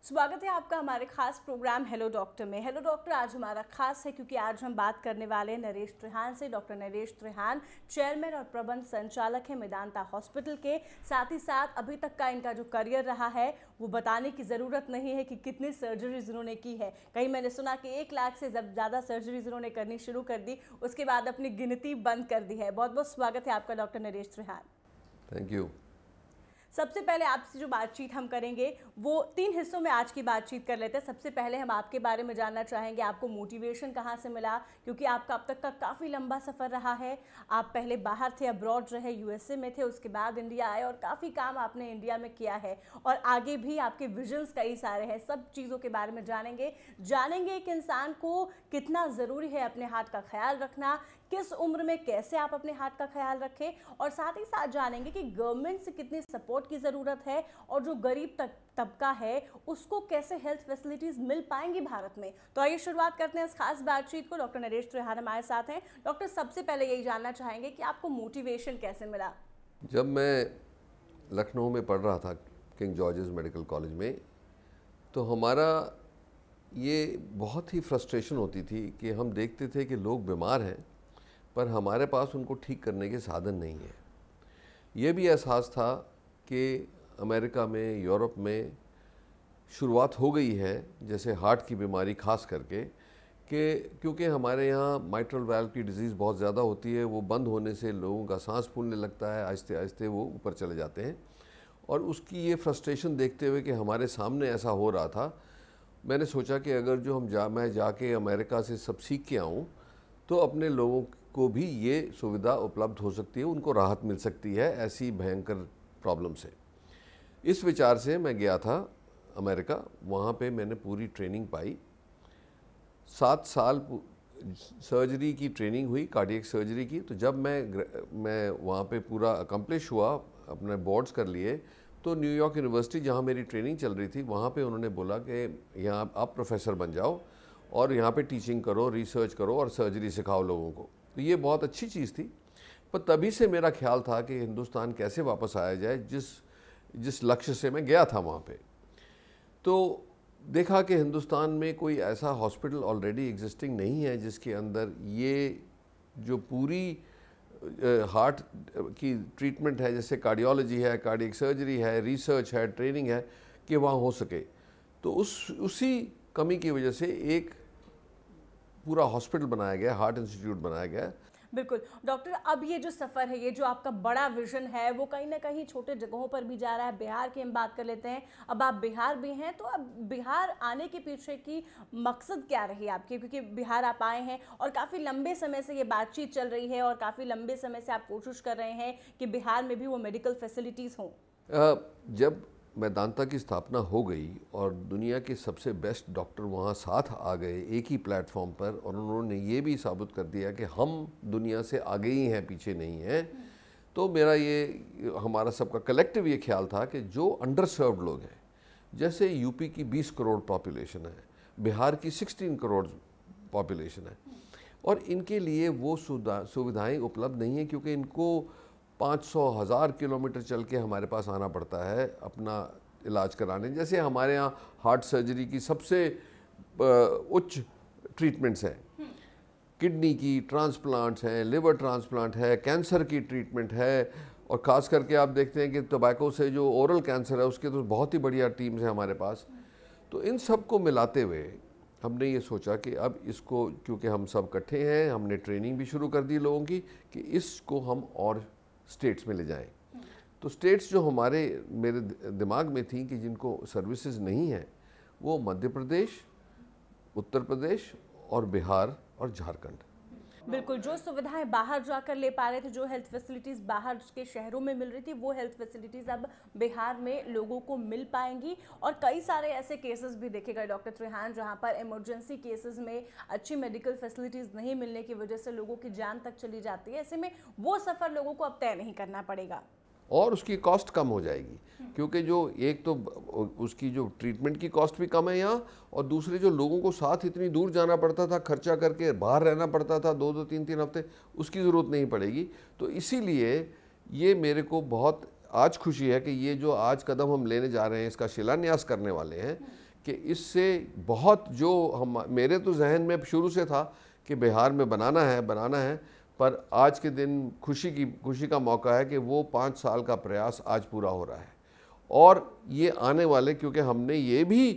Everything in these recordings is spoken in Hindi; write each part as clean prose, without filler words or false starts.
स्वागत है आपका हमारे खास प्रोग्राम हेलो डॉक्टर में। हेलो डॉक्टर आज हमारा खास है क्योंकि आज हम बात करने वाले हैं नरेश त्रिहान से। डॉक्टर नरेश त्रिहान चेयरमैन और प्रबंध संचालक है मेदांता हॉस्पिटल के। साथ ही साथ अभी तक का इनका जो करियर रहा है वो बताने की ज़रूरत नहीं है कि कितनी सर्जरीज इन्होंने की है। कहीं मैंने सुना कि 1 लाख से ज़्यादा सर्जरीज इन्होंने करनी शुरू कर दी, उसके बाद अपनी गिनती बंद कर दी है। बहुत बहुत स्वागत है आपका doctor Naresh Trehan. Thank you. सबसे पहले आपसे जो बातचीत हम करेंगे वो 3 हिस्सों में आज की बातचीत कर लेते हैं। सबसे पहले हम आपके बारे में जानना चाहेंगे, आपको मोटिवेशन कहाँ से मिला, क्योंकि आपका अब तक का काफ़ी लंबा सफ़र रहा है। आप पहले बाहर थे, अब्रॉड रहे, यूएसए में थे, उसके बाद इंडिया आए और काफ़ी काम आपने इंडिया में किया है और आगे भी आपके विजन्स कई सारे हैं। सब चीज़ों के बारे में जानेंगे एक इंसान को कितना ज़रूरी है अपने हाथ का ख्याल रखना, किस उम्र में कैसे आप अपने हाथ का ख्याल रखें, और साथ ही साथ जानेंगे कि गवर्नमेंट से कितनी सपोर्ट की ज़रूरत है और जो गरीब तबका है उसको कैसे हेल्थ फैसिलिटीज़ मिल पाएंगी भारत में। तो आइए शुरुआत करते हैं इस खास बातचीत को। डॉक्टर नरेश त्रिहान हमारे साथ हैं। डॉक्टर, सबसे पहले यही जानना चाहेंगे कि आपको मोटिवेशन कैसे मिला? जब मैं लखनऊ में पढ़ रहा था किंग जॉर्जेस मेडिकल कॉलेज में, तो हमारा ये बहुत ही फ्रस्ट्रेशन होती थी कि हम देखते थे कि लोग बीमार हैं पर हमारे पास उनको ठीक करने के साधन नहीं है। ये भी एहसास था कि अमेरिका में, यूरोप में शुरुआत हो गई है जैसे हार्ट की बीमारी खास करके, कि क्योंकि हमारे यहाँ माइट्रल वाल्व की डिज़ीज़ बहुत ज़्यादा होती है, वो बंद होने से लोगों का सांस फूलने लगता है, आहिस्ते आहिस्ते वो ऊपर चले जाते हैं। और उसकी ये फ्रस्ट्रेशन देखते हुए कि हमारे सामने ऐसा हो रहा था, मैंने सोचा कि अगर जो मैं जाके अमेरिका से सब सीख के आऊँ तो अपने लोगों को भी ये सुविधा उपलब्ध हो सकती है, उनको राहत मिल सकती है ऐसी भयंकर प्रॉब्लम से। इस विचार से मैं गया था अमेरिका। वहाँ पे मैंने पूरी ट्रेनिंग पाई। 7 साल सर्जरी की ट्रेनिंग हुई, कार्डियक सर्जरी की। तो जब मैं वहाँ पे पूरा अकम्प्लिश हुआ, अपने बोर्ड्स कर लिए, तो न्यूयॉर्क यूनिवर्सिटी जहाँ मेरी ट्रेनिंग चल रही थी वहाँ पे उन्होंने बोला कि यहाँ आप प्रोफेसर बन जाओ और यहाँ पे टीचिंग करो, रिसर्च करो और सर्जरी सिखाओ लोगों को। तो ये बहुत अच्छी चीज़ थी। पर तभी से मेरा ख्याल था कि हिंदुस्तान कैसे वापस आया जाए, जिस लक्ष्य से मैं गया था वहाँ पे। तो देखा कि हिंदुस्तान में कोई ऐसा हॉस्पिटल ऑलरेडी एग्जिस्टिंग नहीं है जिसके अंदर ये जो पूरी हार्ट की ट्रीटमेंट है, जैसे कार्डियोलॉजी है, कार्डियक सर्जरी है, रिसर्च है, ट्रेनिंग है, कि वहाँ हो सके। तो उसी कमी की वजह से एक पूरा हॉस्पिटल बनाया गया, हार्ट इंस्टीट्यूट बनाया गया। बिल्कुल डॉक्टर, अब ये जो सफ़र है, ये जो आपका बड़ा विजन है, वो कहीं ना कहीं छोटे जगहों पर भी जा रहा है। बिहार की हम बात कर लेते हैं। अब आप बिहार भी हैं, तो अब बिहार आने के पीछे की मकसद क्या रही आपकी? क्योंकि बिहार आप आए हैं और काफ़ी लंबे समय से ये बातचीत चल रही है और काफ़ी लंबे समय से आप कोशिश कर रहे हैं कि बिहार में भी वो मेडिकल फैसिलिटीज़ हों। जब मेदांता की स्थापना हो गई और दुनिया के सबसे बेस्ट डॉक्टर वहाँ साथ आ गए एक ही प्लेटफॉर्म पर, और उन्होंने ये भी साबित कर दिया कि हम दुनिया से आगे ही हैं, पीछे नहीं हैं, तो मेरा ये, हमारा सबका कलेक्टिव ये ख्याल था कि जो अंडर सर्व्ड लोग हैं, जैसे यूपी की 20 करोड़ पॉपुलेशन है, बिहार की 16 करोड़ पॉपुलेशन है, और इनके लिए वो सुविधाएँ उपलब्ध नहीं हैं, क्योंकि इनको 500,000 किलोमीटर चल के हमारे पास आना पड़ता है अपना इलाज कराने। जैसे हमारे यहाँ हार्ट सर्जरी की सबसे उच्च ट्रीटमेंट्स हैं, किडनी की ट्रांसप्लांट्स हैं, लिवर ट्रांसप्लांट है, कैंसर की ट्रीटमेंट है, और ख़ास करके आप देखते हैं कि टोबैको से जो ओरल कैंसर है उसके तो बहुत ही बढ़िया टीम्स हैं हमारे पास। तो इन सब को मिलाते हुए हमने ये सोचा कि अब इसको, क्योंकि हम सब इकट्ठे हैं, हमने ट्रेनिंग भी शुरू कर दी लोगों की कि इसको हम और स्टेट्स में ले जाएं। तो स्टेट्स जो मेरे दिमाग में थी कि जिनको सर्विसेज नहीं है, वो मध्य प्रदेश, उत्तर प्रदेश और बिहार और झारखंड। बिल्कुल, जो सुविधाएं बाहर जाकर ले पा रहे थे, जो हेल्थ फैसिलिटीज़ बाहर के शहरों में मिल रही थी, वो हेल्थ फैसिलिटीज़ अब बिहार में लोगों को मिल पाएंगी। और कई सारे ऐसे केसेस भी देखे गए डॉक्टर त्रिहान जहां पर इमरजेंसी केसेस में अच्छी मेडिकल फैसिलिटीज़ नहीं मिलने की वजह से लोगों की जान तक चली जाती है। ऐसे में वो सफ़र लोगों को अब तय नहीं करना पड़ेगा और उसकी कॉस्ट कम हो जाएगी, क्योंकि जो एक तो उसकी जो ट्रीटमेंट की कॉस्ट भी कम है यहाँ, और दूसरे जो लोगों को साथ इतनी दूर जाना पड़ता था, खर्चा करके बाहर रहना पड़ता था 2-2 3-3 हफ्ते, उसकी ज़रूरत नहीं पड़ेगी। तो इसीलिए ये मेरे को बहुत आज खुशी है कि ये जो आज कदम हम लेने जा रहे हैं, इसका शिलान्यास करने वाले हैं, कि इससे बहुत जो हम मेरे तो जहन में शुरू से था कि बिहार में बनाना है, पर आज के दिन खुशी का मौका है कि वो 5 साल का प्रयास आज पूरा हो रहा है। और ये आने वाले, क्योंकि हमने ये भी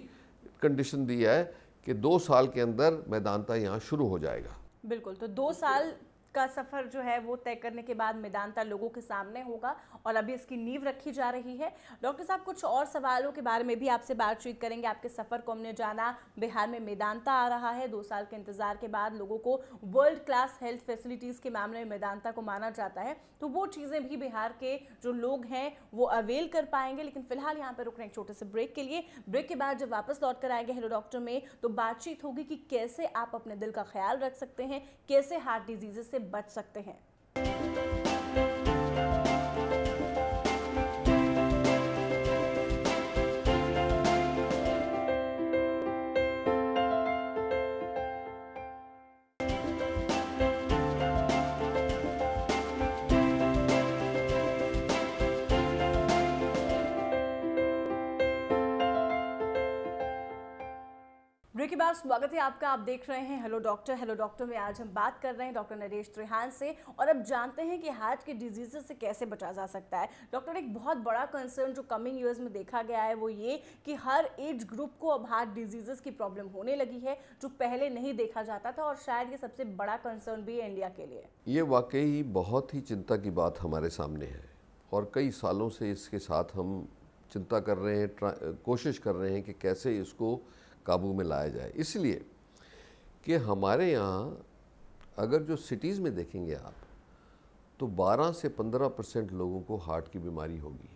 कंडीशन दिया है कि 2 साल के अंदर मेदांता यहाँ शुरू हो जाएगा। बिल्कुल, तो 2 साल का सफ़र जो है वो तय करने के बाद मेदांता लोगों के सामने होगा और अभी इसकी नींव रखी जा रही है। डॉक्टर साहब, कुछ और सवालों के बारे में भी आपसे बातचीत करेंगे। आपके सफ़र को हमने जाना, बिहार में मेदांता आ रहा है, 2 साल के इंतजार के बाद लोगों को वर्ल्ड क्लास हेल्थ फैसिलिटीज़ के मामले में मेदांता को माना जाता है, तो वो चीज़ें भी बिहार के जो लोग हैं वो अवेल कर पाएंगे। लेकिन फिलहाल यहाँ पर रुक रहे हैं एक छोटे से ब्रेक के लिए। ब्रेक के बाद जब वापस लौट कर आएंगे हेलो डॉक्टर में, तो बातचीत होगी कि कैसे आप अपने दिल का ख्याल रख सकते हैं, कैसे हार्ट डिजीज़ से बच सकते हैं। ब्रेक के बाद स्वागत है आपका। आप देख रहे हैं हेलो डॉक्टर में आज हम बात कर रहे हैं डॉक्टर नरेश त्रिहान से, और अब जानते हैं कि हार्ट के डिजीज़ से कैसे बचा जा सकता है। डॉक्टर, एक बहुत बड़ा कंसर्न जो कमिंग ईयर्स में देखा गया है वो ये कि हर एज ग्रुप को अब हार्ट डिजीज़ की प्रॉब्लम होने लगी है, जो पहले नहीं देखा जाता था, और शायद ये सबसे बड़ा कंसर्न भी है इंडिया के लिए। ये वाकई बहुत ही चिंता की बात हमारे सामने है, और कई सालों से इसके साथ हम चिंता कर रहे हैं, कोशिश कर रहे हैं कि कैसे इसको काबू में लाया जाए। इसलिए कि हमारे यहाँ अगर जो सिटीज़ में देखेंगे आप, तो 12 से 15% लोगों को हार्ट की बीमारी होगी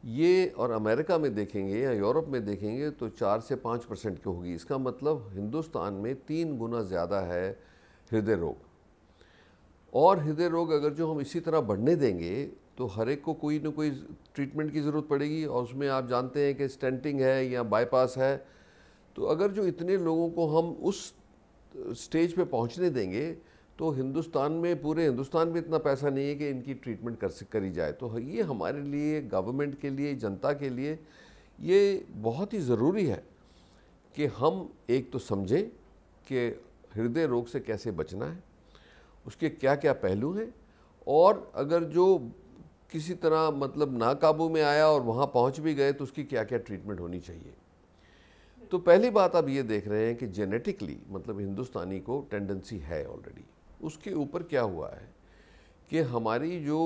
ये, और अमेरिका में देखेंगे या यूरोप में देखेंगे तो 4 से 5% की होगी। इसका मतलब हिंदुस्तान में 3 गुना ज़्यादा है हृदय रोग। और हृदय रोग अगर जो हम इसी तरह बढ़ने देंगे तो हर एक को कोई ना कोई ट्रीटमेंट की ज़रूरत पड़ेगी, और उसमें आप जानते हैं कि स्टेंटिंग है या बाईपास है। तो अगर जो इतने लोगों को हम उस स्टेज पे पहुंचने देंगे तो हिंदुस्तान में, पूरे हिंदुस्तान में इतना पैसा नहीं है कि इनकी ट्रीटमेंट करी जाए। तो ये हमारे लिए, गवर्नमेंट के लिए, जनता के लिए ये बहुत ही ज़रूरी है कि हम एक तो समझें कि हृदय रोग से कैसे बचना है, उसके क्या क्या पहलू हैं, और अगर जो किसी तरह मतलब नाकाबू में आया और वहाँ पहुँच भी गए तो उसकी क्या क्या ट्रीटमेंट होनी चाहिए। तो पहली बात आप ये देख रहे हैं कि जेनेटिकली, मतलब हिंदुस्तानी को टेंडेंसी है ऑलरेडी। उसके ऊपर क्या हुआ है कि हमारी जो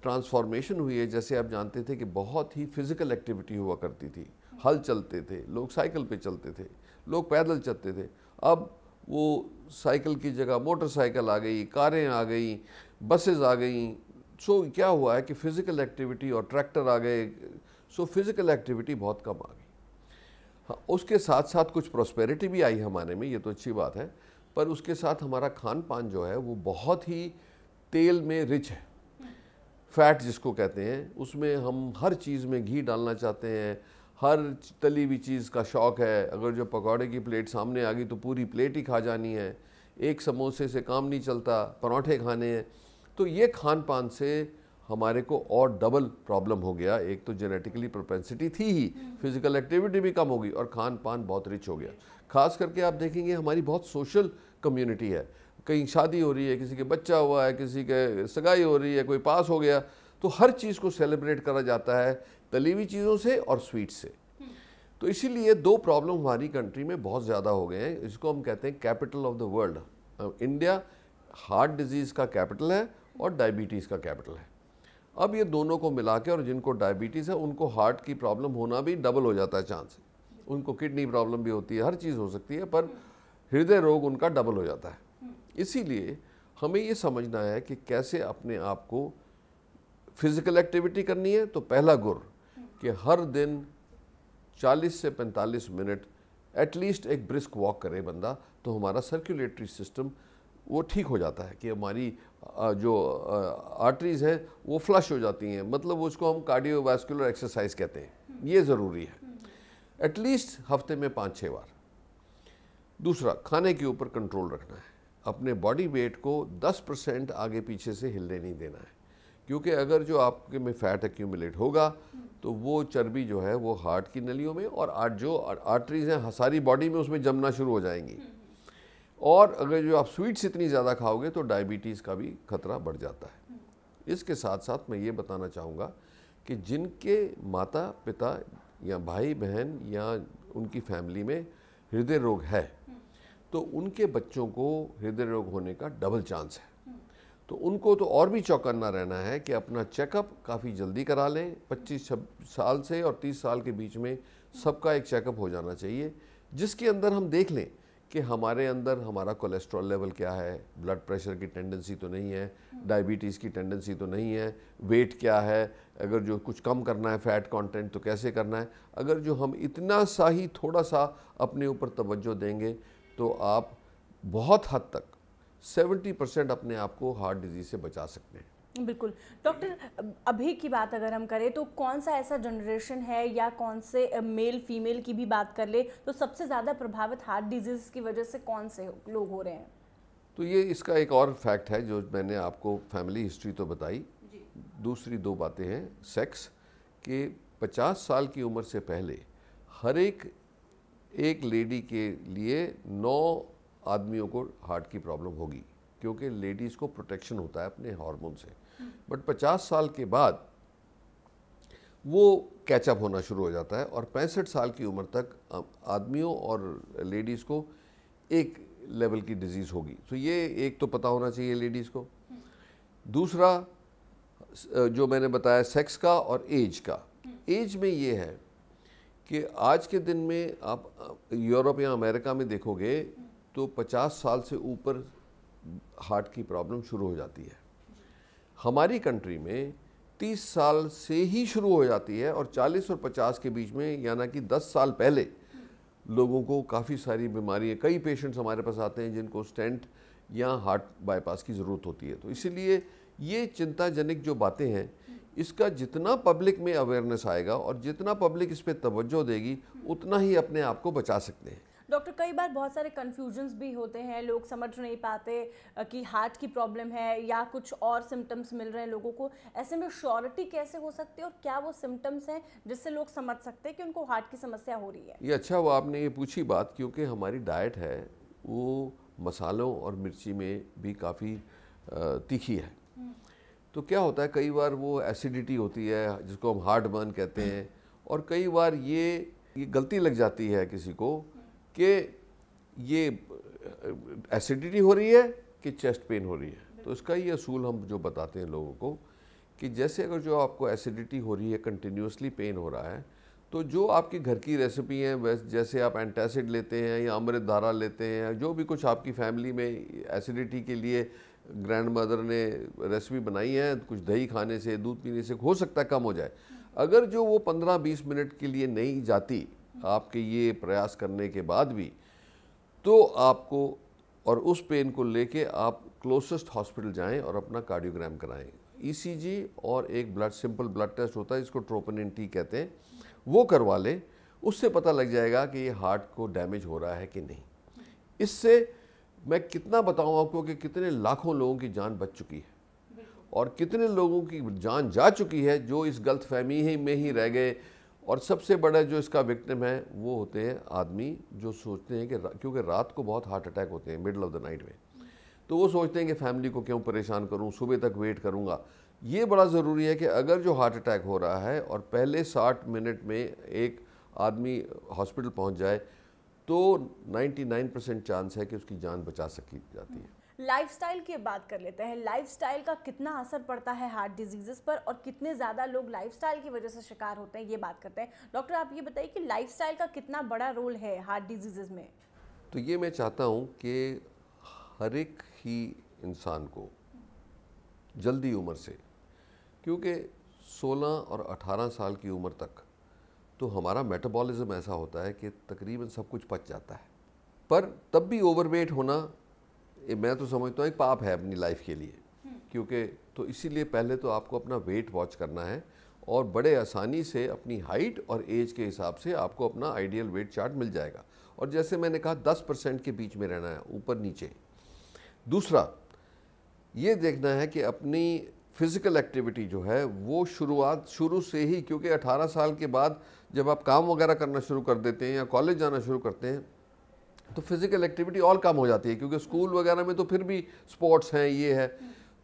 ट्रांसफॉर्मेशन हुई है, जैसे आप जानते थे कि बहुत ही फिज़िकल एक्टिविटी हुआ करती थी, हल चलते थे, लोग साइकिल पे चलते थे, लोग पैदल चलते थे। अब वो साइकिल की जगह मोटरसाइकिल आ गई, कारें आ गई, बसेस आ गई। सो क्या हुआ है कि फ़िज़िकल एक्टिविटी, और ट्रैक्टर आ गए, सो फिज़िकल एक्टिविटी बहुत कम आ गई। हाँ, उसके साथ साथ कुछ प्रॉस्पेरिटी भी आई हमारे में, ये तो अच्छी बात है, पर उसके साथ हमारा खान पान जो है वो बहुत ही तेल में रिच है, फैट जिसको कहते हैं। उसमें हम हर चीज़ में घी डालना चाहते हैं, हर तली हुई चीज़ का शौक़ है। अगर जो पकौड़े की प्लेट सामने आ गई तो पूरी प्लेट ही खा जानी है, एक समोसे से काम नहीं चलता, पराठे खाने हैं। तो ये खान पान से हमारे को और डबल प्रॉब्लम हो गया। एक तो जेनेटिकली प्रोपेंसिटी थी ही, फिज़िकल एक्टिविटी भी कम हो गई, और खान पान बहुत रिच हो गया। ख़ास करके आप देखेंगे हमारी बहुत सोशल कम्युनिटी है, कहीं शादी हो रही है, किसी के बच्चा हुआ है, किसी के सगाई हो रही है, कोई पास हो गया, तो हर चीज़ को सेलिब्रेट करा जाता है तली हुई चीज़ों से और स्वीट से। तो इसीलिए 2 प्रॉब्लम हमारी कंट्री में बहुत ज़्यादा हो गए हैं। इसको हम कहते हैं capital of the world. India heart disease का कैपिटल है और डायबिटीज़ का कैपिटल है। अब ये दोनों को मिला के, और जिनको डायबिटीज़ है उनको हार्ट की प्रॉब्लम होना भी डबल हो जाता है चांस, उनको किडनी प्रॉब्लम भी होती है, हर चीज़ हो सकती है, पर हृदय रोग उनका डबल हो जाता है। इसीलिए हमें ये समझना है कि कैसे अपने आप को फिज़िकल एक्टिविटी करनी है। तो पहला गुर कि हर दिन 40 से 45 मिनट एटलीस्ट एक ब्रिस्क वॉक करे बंदा, तो हमारा सर्कुलेटरी सिस्टम वो ठीक हो जाता है, कि हमारी जो आर्टरीज़ हैं वो फ्लश हो जाती हैं, मतलब उसको हम कार्डियोवास्कुलर एक्सरसाइज कहते हैं। ये ज़रूरी है, एटलीस्ट हफ्ते में 5-6 बार। दूसरा, खाने के ऊपर कंट्रोल रखना है, अपने बॉडी वेट को 10% आगे पीछे से हिलने नहीं देना है, क्योंकि अगर जो आपके में फैट एक्यूमुलेट होगा तो वो चर्बी जो है वो हार्ट की नलियों में और जो आर्टरीज हैं सारी बॉडी में उसमें जमना शुरू हो जाएंगी। और अगर जो आप स्वीट्स इतनी ज़्यादा खाओगे तो डायबिटीज़ का भी खतरा बढ़ जाता है। इसके साथ साथ मैं ये बताना चाहूँगा कि जिनके माता पिता या भाई बहन या उनकी फैमिली में हृदय रोग है तो उनके बच्चों को हृदय रोग होने का डबल चांस है। तो उनको तो और भी चौकन्ना रहना है कि अपना चेकअप काफ़ी जल्दी करा लें। 25 साल से और 30 साल के बीच में सबका एक चेकअप हो जाना चाहिए, जिसके अंदर हम देख लें कि हमारे अंदर हमारा कोलेस्ट्रॉल लेवल क्या है, ब्लड प्रेशर की टेंडेंसी तो नहीं है, डायबिटीज़ की टेंडेंसी तो नहीं है, वेट क्या है, अगर जो कुछ कम करना है फैट कंटेंट तो कैसे करना है। अगर जो हम इतना सा ही थोड़ा सा अपने ऊपर तवज्जो देंगे तो आप बहुत हद तक 70% अपने आप को हार्ट डिजीज़ से बचा सकते हैं। बिल्कुल डॉक्टर, अभी की बात अगर हम करें तो कौन सा ऐसा जनरेशन है या कौन से मेल फीमेल की भी बात कर ले तो सबसे ज़्यादा प्रभावित हार्ट डिजीज़ की वजह से कौन से लोग हो रहे हैं? तो ये इसका एक और फैक्ट है जो मैंने आपको फैमिली हिस्ट्री तो बताई, दूसरी दो बातें हैं सेक्स के 50 साल की उम्र से पहले हर एक लेडी के लिए 9 आदमियों को हार्ट की प्रॉब्लम होगी, क्योंकि लेडीज़ को प्रोटेक्शन होता है अपने हार्मोन से। बट 50 साल के बाद वो कैचअप होना शुरू हो जाता है और 65 साल की उम्र तक आदमियों और लेडीज़ को एक लेवल की डिजीज़ होगी। तो ये एक तो पता होना चाहिए लेडीज़ को। दूसरा जो मैंने बताया सेक्स का और एज का। एज में ये है कि आज के दिन में आप यूरोप या अमेरिका में देखोगे तो 50 साल से ऊपर हार्ट की प्रॉब्लम शुरू हो जाती है। हमारी कंट्री में 30 साल से ही शुरू हो जाती है और 40 और 50 के बीच में, यानी कि 10 साल पहले लोगों को काफ़ी सारी बीमारियाँ, कई पेशेंट्स हमारे पास आते हैं जिनको स्टेंट या हार्ट बाईपास की ज़रूरत होती है। तो इसीलिए ये चिंताजनक जो बातें हैं, इसका जितना पब्लिक में अवेयरनेस आएगा और जितना पब्लिक इस पर तवज्जो देगी उतना ही अपने आप को बचा सकते हैं। डॉक्टर, कई बार बहुत सारे कन्फ्यूजन्स भी होते हैं, लोग समझ नहीं पाते कि हार्ट की प्रॉब्लम है या कुछ और सिम्टम्स मिल रहे हैं लोगों को। ऐसे में श्योरिटी कैसे हो सकती है और क्या वो सिम्टम्स हैं जिससे लोग समझ सकते हैं कि उनको हार्ट की समस्या हो रही है? ये अच्छा हुआ आपने ये पूछी बात, क्योंकि हमारी डाइट है वो मसालों और मिर्ची में भी काफ़ी तीखी है। तो क्या होता है, कई बार वो एसिडिटी होती है जिसको हम हार्ट बर्न कहते हैं, और कई बार ये गलती लग जाती है किसी को कि ये एसिडिटी हो रही है कि चेस्ट पेन हो रही है। तो इसका ये असूल हम जो बताते हैं लोगों को कि जैसे अगर जो आपको एसिडिटी हो रही है, कंटिन्यूसली पेन हो रहा है, तो जो आपकी घर की रेसिपी हैं, वैसे जैसे आप एंटासिड लेते हैं या अमृत धारा लेते हैं, जो भी कुछ आपकी फैमिली में एसिडिटी के लिए ग्रैंड मदर ने रेसिपी बनाई है, कुछ दही खाने से, दूध पीने से हो सकता है कम हो जाए। अगर जो वो 15-20 मिनट के लिए नहीं जाती आपके ये प्रयास करने के बाद भी, तो आपको और उस पेन को लेके आप क्लोजेस्ट हॉस्पिटल जाएं और अपना कार्डियोग्राम कराएं। ईसीजी और एक सिंपल ब्लड टेस्ट होता है, इसको ट्रोपोनिन टी कहते हैं, वो करवा लें। उससे पता लग जाएगा कि ये हार्ट को डैमेज हो रहा है कि नहीं। इससे मैं कितना बताऊं आपको कि कितने लाखों लोगों की जान बच चुकी है और कितने लोगों की जान जा चुकी है जो इस गलतफहमी ही में ही रह गए। और सबसे बड़ा जो इसका विक्टिम है वो होते हैं आदमी जो सोचते हैं कि क्योंकि रात को बहुत हार्ट अटैक होते हैं मिडल ऑफ द नाइट में, तो वो सोचते हैं कि फैमिली को क्यों परेशान करूं, सुबह तक वेट करूंगा। ये बड़ा ज़रूरी है कि अगर जो हार्ट अटैक हो रहा है और पहले 60 मिनट में एक आदमी हॉस्पिटल पहुंच जाए तो 99% चांस है कि उसकी जान बचा सकी जाती है। लाइफस्टाइल की बात कर लेते हैं। लाइफस्टाइल का कितना असर पड़ता है हार्ट डिजीजेस पर और कितने ज़्यादा लोग लाइफस्टाइल की वजह से शिकार होते हैं, ये बात करते हैं। डॉक्टर, आप ये बताइए कि लाइफस्टाइल का कितना बड़ा रोल है हार्ट डिजीजेस में? तो ये मैं चाहता हूँ कि हर एक ही इंसान को जल्दी उम्र से, क्योंकि 16 और 18 साल की उम्र तक तो हमारा मेटाबॉलिज्म ऐसा होता है कि तकरीबन सब कुछ पच जाता है, पर तब भी ओवरवेट होना मैं तो समझता हूँ एक पाप है अपनी लाइफ के लिए। क्योंकि तो इसीलिए पहले तो आपको अपना वेट वॉच करना है और बड़े आसानी से अपनी हाइट और एज के हिसाब से आपको अपना आइडियल वेट चार्ट मिल जाएगा। और जैसे मैंने कहा 10% के बीच में रहना है, ऊपर नीचे। दूसरा ये देखना है कि अपनी फिज़िकल एक्टिविटी जो है वो शुरू से ही, क्योंकि 18 साल के बाद जब आप काम वगैरह करना शुरू कर देते हैं या कॉलेज जाना शुरू करते हैं तो फिज़िकल एक्टिविटी और कम हो जाती है, क्योंकि स्कूल वगैरह में तो फिर भी स्पोर्ट्स हैं, ये है।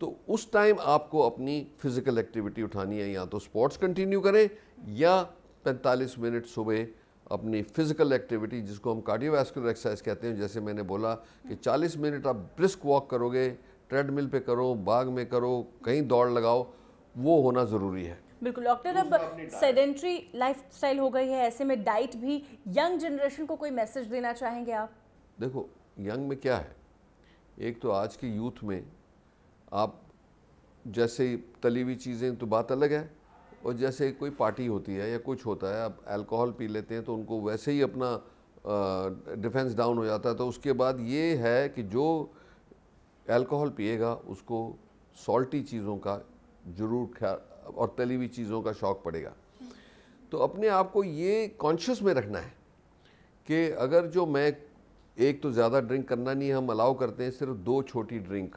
तो उस टाइम आपको अपनी फ़िज़िकल एक्टिविटी उठानी है, या तो स्पोर्ट्स कंटिन्यू करें या 45 मिनट सुबह अपनी फ़िज़िकल एक्टिविटी जिसको हम कार्डियोवैस्कुलर एक्सरसाइज कहते हैं, जैसे मैंने बोला कि 40 मिनट आप ब्रिस्क वॉक करोगे, ट्रेडमिल पे करो, बाग में करो, कहीं दौड़ लगाओ, वो होना ज़रूरी है। बिल्कुल डॉक्टर, अब सेडेंट्री लाइफस्टाइल हो गई है, ऐसे में डाइट भी, यंग जनरेशन को कोई मैसेज देना चाहेंगे आप? देखो यंग में क्या है, एक तो आज की यूथ में आप जैसे तली हुई चीज़ें तो बात अलग है, और जैसे कोई पार्टी होती है या कुछ होता है, आप अल्कोहल पी लेते हैं तो उनको वैसे ही अपना डिफेंस डाउन हो जाता है। तो उसके बाद ये है कि जो अल्कोहल पिएगा उसको सॉल्टी चीज़ों का ज़रूर ख्याल और तली हुई चीज़ों का शौक़ पड़ेगा। तो अपने आप को ये कॉन्शियस में रखना है कि अगर जो मैं एक तो ज़्यादा ड्रिंक करना नहीं, हम अलाउ करते हैं सिर्फ 2 छोटी ड्रिंक,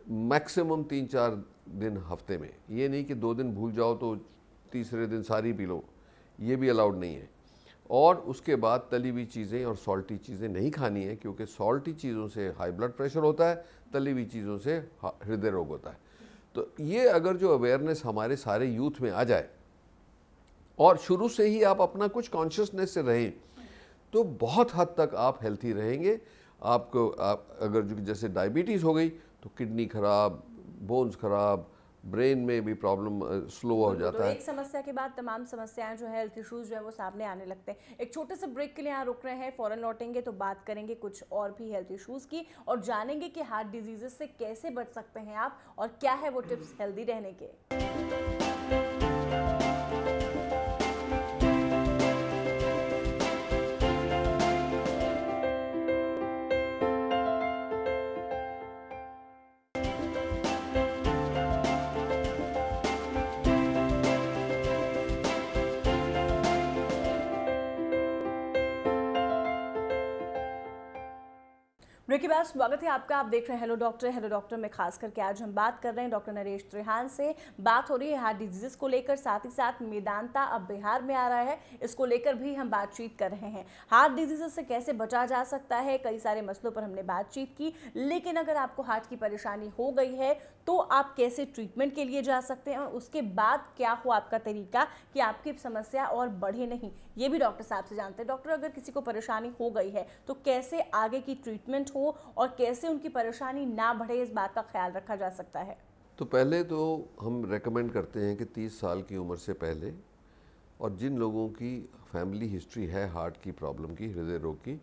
मैक्सिमम 3-4 दिन हफ्ते में, ये नहीं कि 2 दिन भूल जाओ तो तीसरे दिन सारी पी लो, ये भी अलाउड नहीं है। और उसके बाद तली हुई चीज़ें और सॉल्टी चीज़ें नहीं खानी है, क्योंकि सॉल्टी चीज़ों से हाई ब्लड प्रेशर होता है, तली हुई चीज़ों से हृदय रोग होता है। तो ये अगर जो अवेयरनेस हमारे सारे यूथ में आ जाए और शुरू से ही आप अपना कुछ कॉन्शियसनेस से रहें, तो बहुत हद तक आप हेल्थी रहेंगे। आपको अगर जो जैसे डायबिटीज़ हो गई तो किडनी खराब, बोन्स खराब, ब्रेन में भी प्रॉब्लम स्लो हो जाता है। एक समस्या के बाद तमाम समस्याएं जो है, हेल्थ इश्यूज जो है वो सामने आने लगते हैं। एक छोटे से ब्रेक के लिए यहाँ रुक रहे हैं, फौरन लौटेंगे तो बात करेंगे कुछ और भी हेल्थ इश्यूज की और जानेंगे कि हार्ट डिजीजेस से कैसे बच सकते हैं आप और क्या है वो टिप्स हेल्दी रहने के। ब्रेक के बाद स्वागत है आपका। आप देख रहे हैं हेलो डॉक्टर। हेलो डॉक्टर में खास करके आज हम बात कर रहे हैं डॉक्टर नरेश त्रिहान से। बात हो रही है हार्ट डिजीजेस को लेकर, साथ ही साथ मेदांता अब बिहार में आ रहा है, इसको लेकर भी हम बातचीत कर रहे हैं। हार्ट डिजीजेस से कैसे बचा जा सकता है, कई सारे मसलों पर हमने बातचीत की। लेकिन अगर आपको हार्ट की परेशानी हो गई है तो आप कैसे ट्रीटमेंट के लिए जा सकते हैं और उसके बाद क्या हो आपका तरीका कि आपकी समस्या और बढ़े नहीं, ये भी डॉक्टर साहब से जानते हैं। डॉक्टर, अगर किसी को परेशानी हो गई है तो कैसे आगे की ट्रीटमेंट हो और कैसे उनकी परेशानी ना बढ़े, इस बात का ख्याल रखा जा सकता है? तो पहले तो हम रेकमेंड करते हैं कि 30 साल की उम्र से पहले, और जिन लोगों की फैमिली हिस्ट्री है हार्ट की प्रॉब्लम की, हृदय रोग की,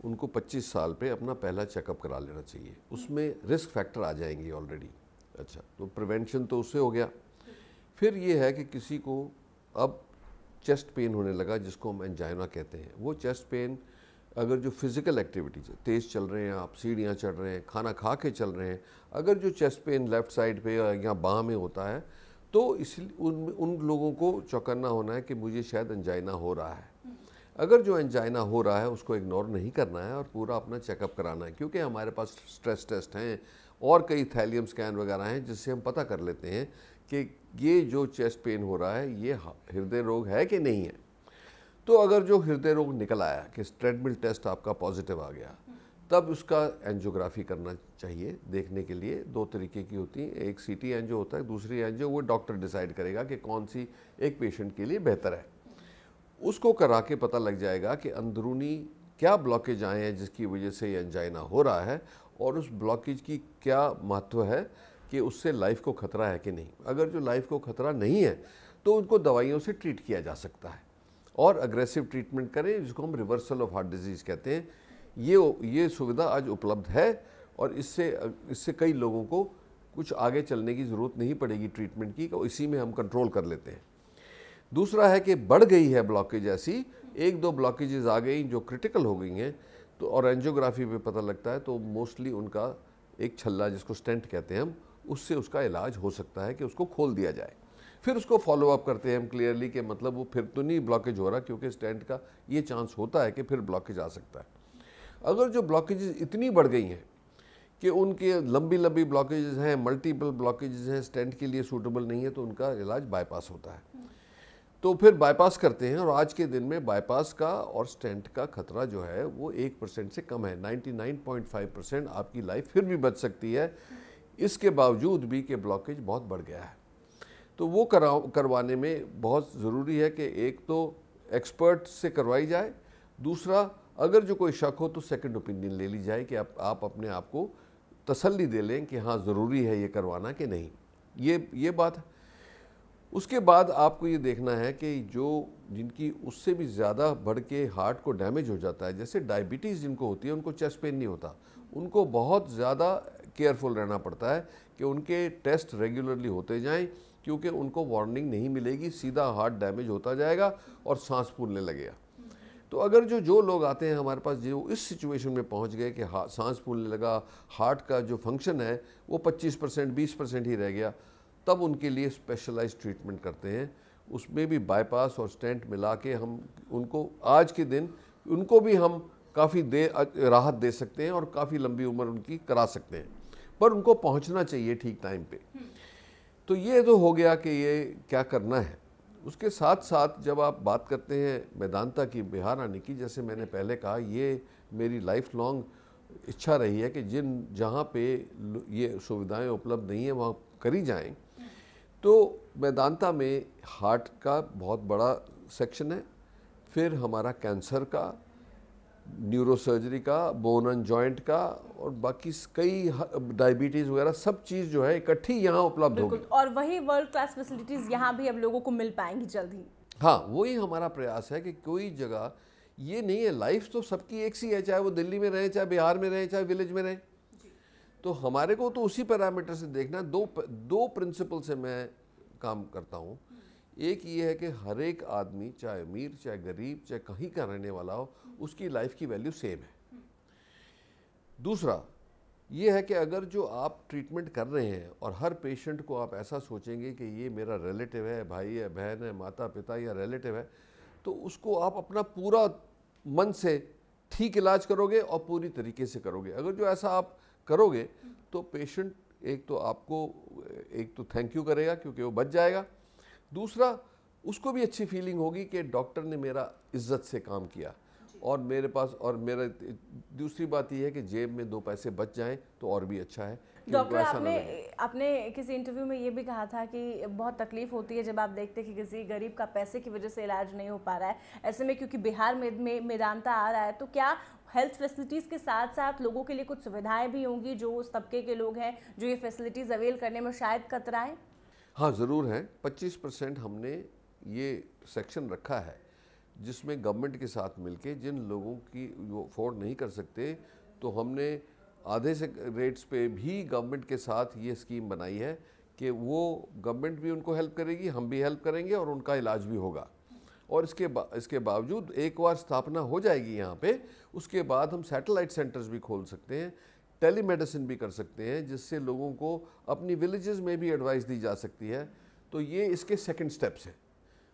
उनको 25 साल पे अपना पहला चेकअप करा लेना चाहिए। उसमें रिस्क फैक्टर आ जाएंगे ऑलरेडी। अच्छा, तो प्रिवेंशन तो उससे हो गया। फिर ये है कि किसी को अब चेस्ट पेन होने लगा, जिसको हम एंजाइना कहते हैं। वो चेस्ट पेन अगर जो फिज़िकल एक्टिविटीज़ है, तेज़ चल रहे हैं आप, सीढ़ियाँ चढ़ रहे हैं, खाना खा के चल रहे हैं, अगर जो चेस्ट पेन लेफ़्ट साइड पे या बाँह में होता है, तो इसलिए उन लोगों को चौकन्ना होना है कि मुझे शायद एंजाइना हो रहा है। अगर जो एंजाइना हो रहा है उसको इग्नोर नहीं करना है और पूरा अपना चेकअप कराना है, क्योंकि हमारे पास स्ट्रेस टेस्ट हैं और कई थैलियम स्कैन वगैरह हैं जिससे हम पता कर लेते हैं कि ये जो चेस्ट पेन हो रहा है ये हृदय रोग है कि नहीं है। तो अगर जो हृदय रोग निकल आया कि ट्रेडमिल टेस्ट आपका पॉजिटिव आ गया, तब उसका एंजियोग्राफी करना चाहिए। देखने के लिए 2 तरीके की होती हैं, एक सीटी एंजियो होता है, दूसरी एंजियो वो डॉक्टर डिसाइड करेगा कि कौन सी एक पेशेंट के लिए बेहतर है। उसको करा के पता लग जाएगा कि अंदरूनी क्या ब्लॉकेज आए हैं जिसकी वजह से ये एंजाइना हो रहा है, और उस ब्लॉकेज की क्या महत्व है कि उससे लाइफ को खतरा है कि नहीं। अगर जो लाइफ को खतरा नहीं है तो उनको दवाइयों से ट्रीट किया जा सकता है और अग्रेसिव ट्रीटमेंट करें, जिसको हम रिवर्सल ऑफ हार्ट डिजीज़ कहते हैं। ये सुविधा आज उपलब्ध है और इससे कई लोगों को कुछ आगे चलने की ज़रूरत नहीं पड़ेगी ट्रीटमेंट की, तो इसी में हम कंट्रोल कर लेते हैं। दूसरा है कि बढ़ गई है ब्लॉकेज, ऐसी 1-2 ब्लॉकेजेस आ गई जो क्रिटिकल हो गई हैं, तो और एंजियोग्राफी पे पता लगता है तो मोस्टली उनका एक छल्ला जिसको स्टेंट कहते हैं हम, उससे उसका इलाज हो सकता है कि उसको खोल दिया जाए। फिर उसको फॉलो अप करते हैं हम क्लियरली कि मतलब वो फिर तो नहीं ब्लॉकेज हो रहा, क्योंकि स्टेंट का ये चांस होता है कि फिर ब्लॉकेज आ सकता है। अगर जो ब्लॉकेजेस इतनी बढ़ गई हैं कि उनके लंबी लंबी ब्लॉकेजेस हैं, मल्टीपल ब्लॉकेजेस हैं, स्टेंट के लिए सूटेबल नहीं है, तो उनका इलाज बाईपास होता है। तो फिर बाईपास करते हैं, और आज के दिन में बाईपास का और स्टेंट का खतरा जो है वो 1% से कम है। 99.5% आपकी लाइफ फिर भी बच सकती है, इसके बावजूद भी कि ब्लॉकेज बहुत बढ़ गया है। तो वो करवाने में बहुत ज़रूरी है कि एक तो एक्सपर्ट से करवाई जाए, दूसरा अगर जो कोई शक हो तो सेकंड ओपिनियन ले ली जाए कि आप अपने आप को तसल्ली दे लें कि हाँ ज़रूरी है ये करवाना कि नहीं, ये बात है। उसके बाद आपको ये देखना है कि जो जिनकी उससे भी ज़्यादा बढ़ के हार्ट को डैमेज हो जाता है, जैसे डायबिटीज़ जिनको होती है उनको चेस्ट पेन नहीं होता, उनको बहुत ज़्यादा केयरफुल रहना पड़ता है कि उनके टेस्ट रेगुलरली होते जाएं, क्योंकि उनको वार्निंग नहीं मिलेगी, सीधा हार्ट डैमेज होता जाएगा और सांस फूलने लगेगा। तो अगर जो लोग आते हैं हमारे पास जो इस सिचुएशन में पहुंच गए कि सांस फूलने लगा, हार्ट का जो फंक्शन है वो 25% 20% ही रह गया, तब उनके लिए स्पेशलाइज्ड ट्रीटमेंट करते हैं। उसमें भी बाईपास और स्टेंट मिला के हम उनको आज के दिन उनको भी हम काफ़ी राहत दे सकते हैं और काफ़ी लंबी उम्र उनकी करा सकते हैं, पर उनको पहुंचना चाहिए ठीक टाइम पे। तो ये तो हो गया कि ये क्या करना है। उसके साथ साथ जब आप बात करते हैं मेदांता की बिहार आने की, जैसे मैंने पहले कहा, ये मेरी लाइफ लॉन्ग इच्छा रही है कि जहाँ पे ये सुविधाएं उपलब्ध नहीं है वहाँ करी जाएं। तो मेदांता में हार्ट का बहुत बड़ा सेक्शन है, फिर हमारा कैंसर का, न्यूरोसर्जरी का, बोन एंड जॉइंट का, और बाकी कई डायबिटीज़ वगैरह सब चीज़ जो है इकट्ठी यहाँ उपलब्ध होगी। और वही वर्ल्ड क्लास फैसिलिटीज़ यहाँ भी अब लोगों को मिल पाएंगी जल्द ही। हाँ, वही हमारा प्रयास है कि कोई जगह ये नहीं है, लाइफ तो सबकी एक सी है, चाहे वो दिल्ली में रहे, चाहे बिहार में रहे, चाहे विलेज में रहे। तो हमारे को तो उसी पैरामीटर से देखना। दो प्रिंसिपल से मैं काम करता हूँ। एक ये है कि हर एक आदमी, चाहे अमीर चाहे गरीब चाहे कहीं का रहने वाला हो, उसकी लाइफ की वैल्यू सेम है। दूसरा ये है कि अगर जो आप ट्रीटमेंट कर रहे हैं और हर पेशेंट को आप ऐसा सोचेंगे कि ये मेरा रिलेटिव है, भाई है, बहन है, माता पिता या रिलेटिव है, तो उसको आप अपना पूरा मन से ठीक इलाज करोगे और पूरी तरीके से करोगे। अगर जो ऐसा आप करोगे तो पेशेंट एक तो थैंक यू करेगा क्योंकि वो बच जाएगा, दूसरा उसको भी अच्छी फीलिंग होगी कि डॉक्टर ने मेरा इज्जत से काम किया और मेरे पास, और मेरा दूसरी बात यह है कि जेब में 2 पैसे बच जाएं तो और भी अच्छा है। डॉक्टर, आपने किसी इंटरव्यू में ये भी कहा था कि बहुत तकलीफ होती है जब आप देखते हैं कि किसी गरीब का पैसे की वजह से इलाज नहीं हो पा रहा है। ऐसे में क्योंकि बिहार में मेदांता आ रहा है, तो क्या हेल्थ फैसिलिटीज़ के साथ साथ लोगों के लिए कुछ सुविधाएं भी होंगी जो उस तबके के लोग हैं जो ये फैसिलिटीज़ अवेल करने में शायद कतराएं? हाँ, ज़रूर है। 25% हमने ये सेक्शन रखा है जिसमें गवर्नमेंट के साथ मिलके जिन लोगों की वो अफोर्ड नहीं कर सकते, तो हमने आधे से रेट्स पे भी गवर्नमेंट के साथ ये स्कीम बनाई है कि वो गवर्नमेंट भी उनको हेल्प करेगी, हम भी हेल्प करेंगे और उनका इलाज भी होगा। और इसके बावजूद एक बार स्थापना हो जाएगी यहाँ पे, उसके बाद हम सैटेलाइट सेंटर्स भी खोल सकते हैं, टेलीमेडिसिन भी कर सकते हैं, जिससे लोगों को अपनी विलेजेस में भी एडवाइस दी जा सकती है। तो ये इसके सेकंड स्टेप्स हैं।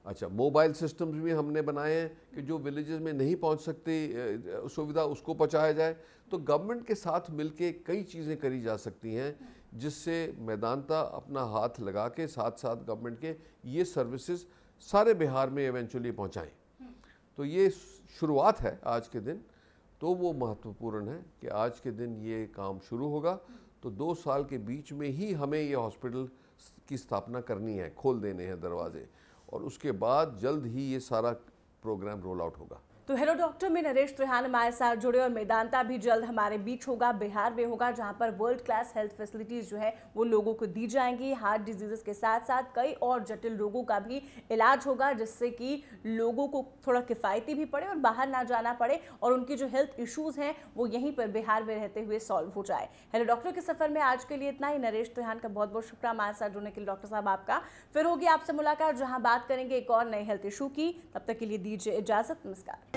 अच्छा, मोबाइल सिस्टम्स भी हमने बनाए हैं कि जो विलेजेस में नहीं पहुंच सकती सुविधा उसको पहुंचाया जाए। तो गवर्नमेंट के साथ मिलके कई चीज़ें करी जा सकती हैं जिससे मेदांता अपना हाथ लगा के साथ साथ गवर्नमेंट के ये सर्विसेज सारे बिहार में इवेंचुअली पहुंचाएं। तो ये शुरुआत है आज के दिन, तो वो महत्वपूर्ण है कि आज के दिन ये काम शुरू होगा। तो 2 साल के बीच में ही हमें ये हॉस्पिटल की स्थापना करनी है, खोल देने हैं दरवाजे, और उसके बाद जल्द ही ये सारा प्रोग्राम रोल आउट होगा। तो हेलो डॉक्टर में नरेश त्रिहान हमारे साथ जुड़े, और मेदांता भी जल्द हमारे बीच होगा, बिहार में होगा, जहां पर वर्ल्ड क्लास हेल्थ फैसिलिटीज़ जो है वो लोगों को दी जाएंगी। हार्ट डिजीज़ के साथ साथ कई और जटिल रोगों का भी इलाज होगा, जिससे कि लोगों को थोड़ा किफ़ायती भी पड़े और बाहर ना जाना पड़े, और उनकी जो हेल्थ इशूज़ हैं वो यहीं पर बिहार में रहते हुए सॉल्व हो जाए। हेलो डॉक्टर के सफ़र में आज के लिए इतना ही। नरेश त्रिहान का बहुत बहुत शुक्रिया हमारे साथ जुड़ने के लिए डॉक्टर साहब आपका। फिर होगी आपसे मुलाकात जहाँ बात करेंगे एक और नए हेल्थ इशू की। तब तक के लिए दीजिए इजाज़त, नमस्कार।